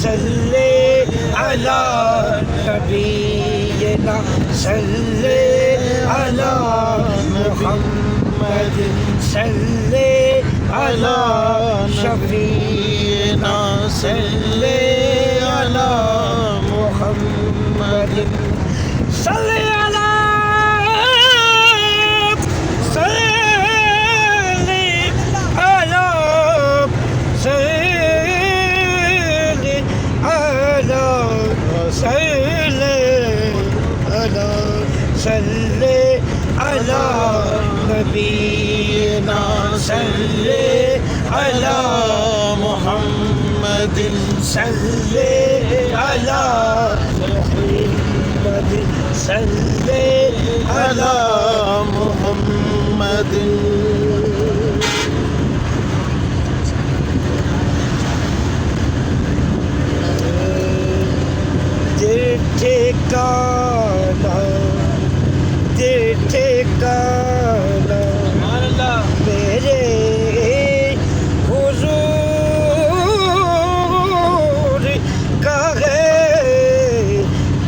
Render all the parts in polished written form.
सल्ले अला नबीना सल्ले अला मुहम्मद सल्ले अला शफीना सल्ले अला मुहम्मद सल्ले अला सल्ले अला नबीना सल्ले अला मुहम्मद सल्ले अला मुहम्मद सल्ले अला मुहम्मद ठिकाना मेरे हुजूर का है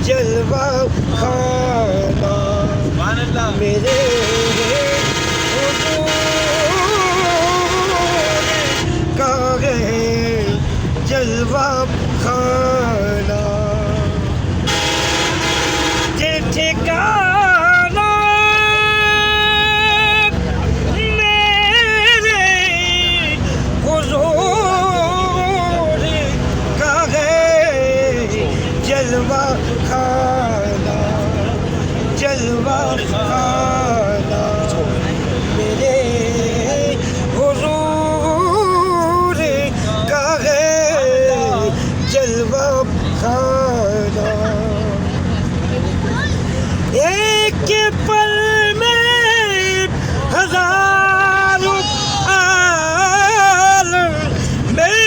जलवा खाना मेरे हुजूर का है जलवा खाना ठिकाना मेरे हुजूर का है जलवा खाना मेरे हुजूर का है जलवा खाना एक पल में हजारों आलम में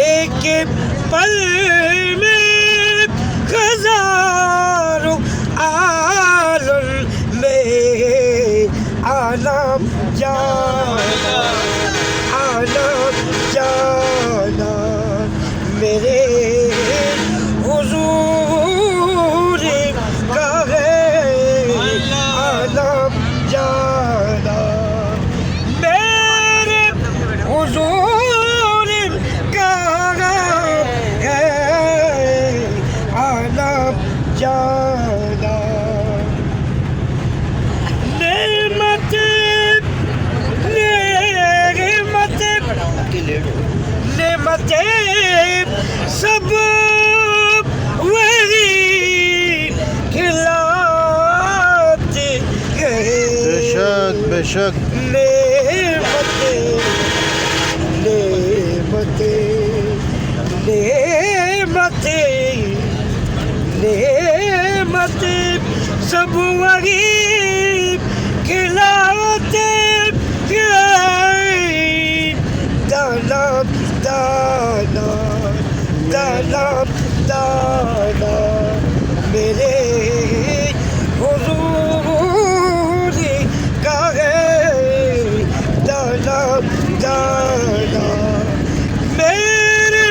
एक पल में हजारों आलम में आना जाना मेरे हुजूर का है आलम जाना मेरे हुजूर का है आलम जाना नेमतें सब वही खिलाते गए बेशक नेमतें सब वही खिलाते गए दाना मेरे हुजूर का है दाना मेरे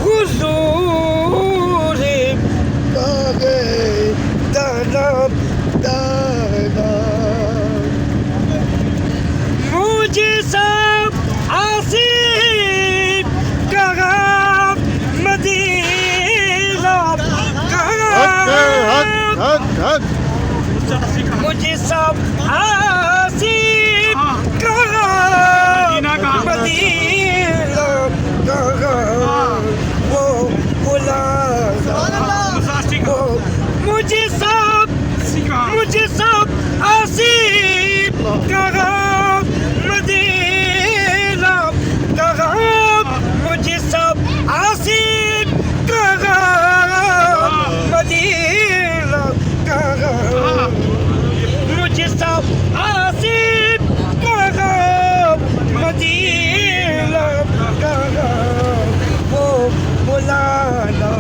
हुजूर का है दाना मुझे सब आसिफ कहा मदीना मुझे सब आसिफ कहा मदीना वो बुलाना मुझे सब आसिफ कहा मदीना मुझे सब आसिफ कहा मदीना मुझे सब आसिफ कहा मदीना वो बुलाना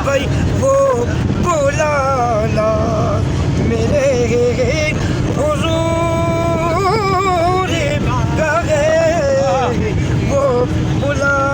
भाई वो बुलाना मेरे हुजूर का है वो बुलाना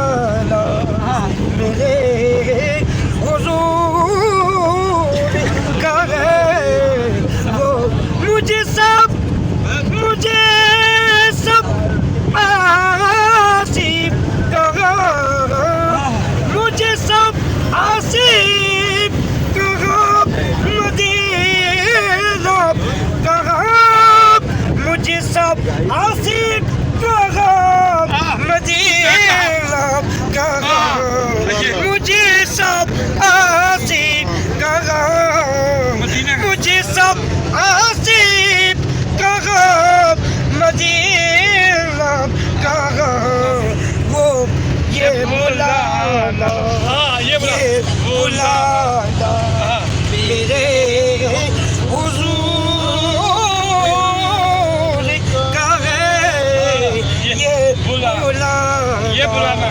ये बुलाना,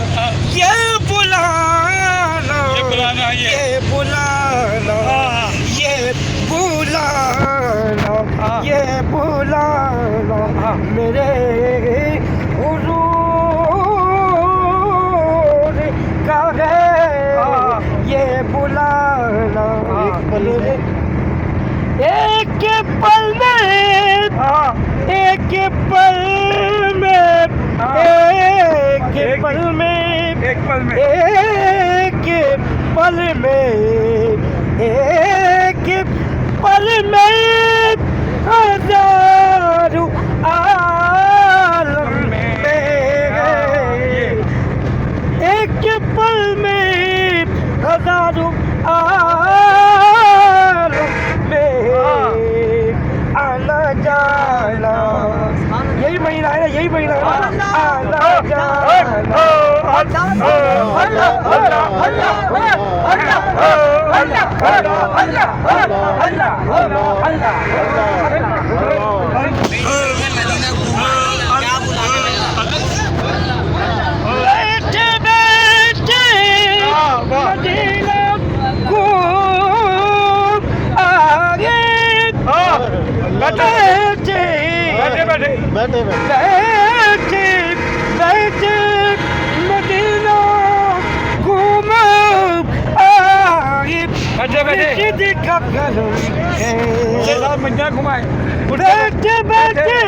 ये बुलाना, ये बुलाना, ये बुलाना, ये बुलाना, ये बुलाना मेरे हुजूर का है, ये बुलाना मेरे एक पल में, एक पल में, एक पल में, एक पल में, एक पल में, एक पल में हजारों आलम में, एक पल में हजारों आलम में आना जाना, यही महीना है ना, यही महीना है ना, आना जाना, बैठे बैठे मदीना घूम आगे, बैठे बैठे बैठे बैठे मदीना घूम आगे, बैठे का कदम है, मदीना घुमाए, बैठे बैठे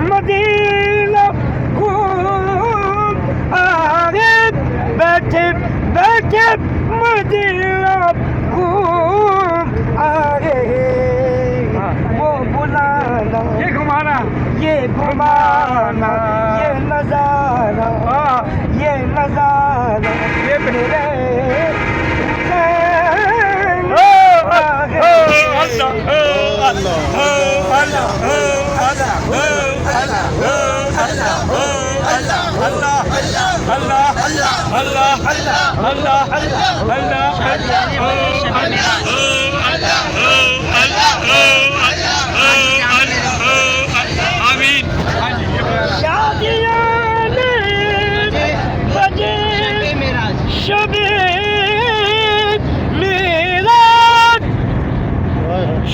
मदीना घूम आगे, बैठे बैठे मदीना घूम आगे, वो बुलाना, ये घुमाना, ये घुमाना, ये नजारा, ये नजारा, ये मेरे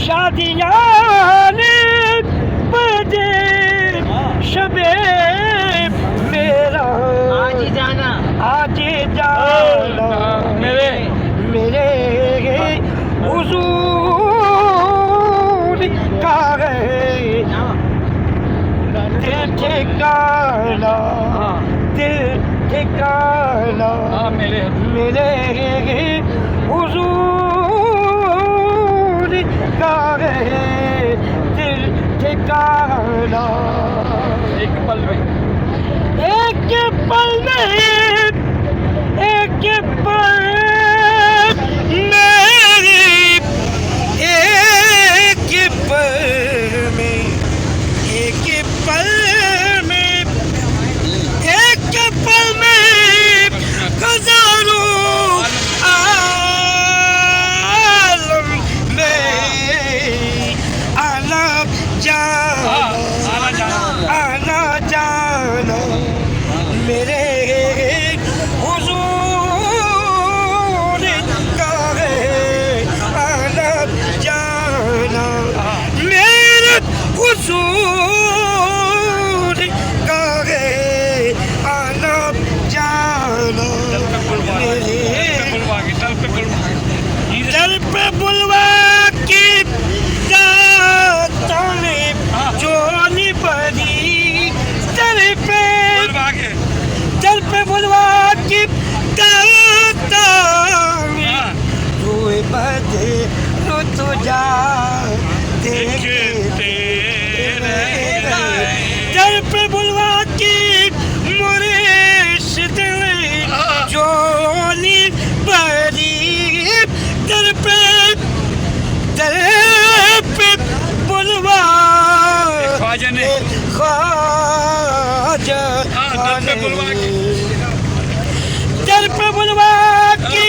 शादियाँ बजे शबे मेरा, आज जाना मेरे मेरे हुजूर का है, दिल ठिकाना, दिल ठिकाना मेरे मेरे हुजूर का है, दिल ठिकाना, एक पल में, एक पल में, एक पल में, एक पल में, एक पल में, एक पल में हजारों आलम में आना जाना, आना जाना मेरे हुजूर का है, आना जाना मेरे हुजूर का है, आना जाना मेरे दर पे बुलवा की दाताने जोनी बनी, दर पे बुलवा की दाताने रोए बदे रो तुझा देखते दर पे बुलवा की मुर्शिद जोनी बनी, दर पे बुलवा ख्वाजा ने ख्वाजा दर पे बुलवा की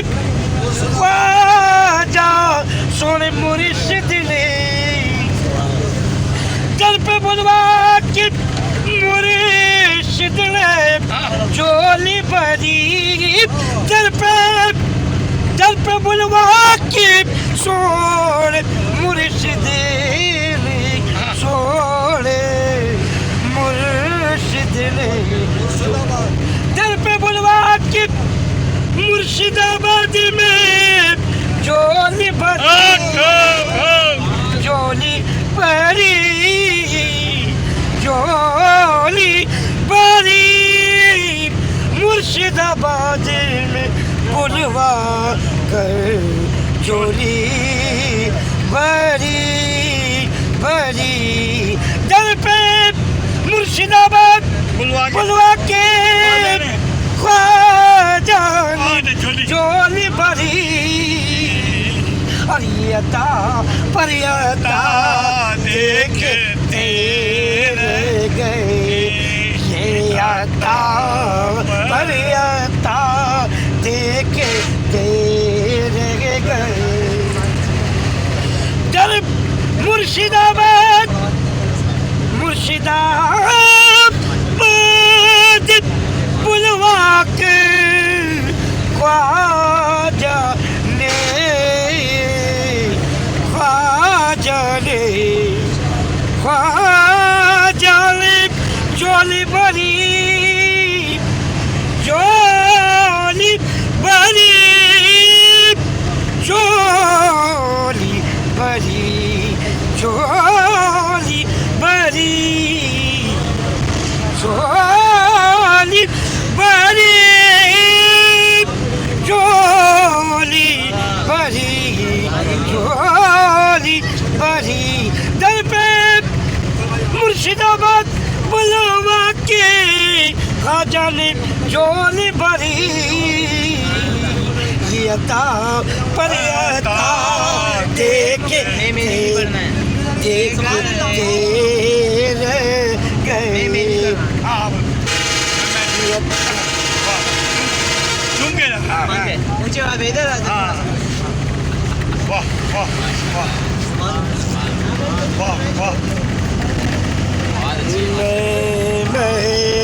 ख्वाजा सोने मुर्शिद ने, दर पे बुलवा की मुर्शिद ने जोली बड़ी दर पे बुलवा के सोड़ मुर्शिद सोड़े मुर्शिद ने दर पे बुलवा के मुर्शिदाबाद में जोली भरी जोली भरी जोली भरी मुर्शिदाबाद में बुलवा कर जोली भरी भरी दर पे मुर्शिदाबाद बुलवा के ख्वाजा जोली भरी अरियता परियता देखते रह गए ये आता परियता देखते रह गए दर मुर्शिदाबाद बुलवा के ख्वाजा ने जोली भरी जोली भरी जोली भरी जोली भरी जोली भरी जोली भरी जोली भरी दर पे मुर्शिदाबाद बुलवा के ख्वाजा ने जोली भरी यता परियता देखते रह गए ऊंचे वाला इधर वाह वाह वाह वाह वाह मैं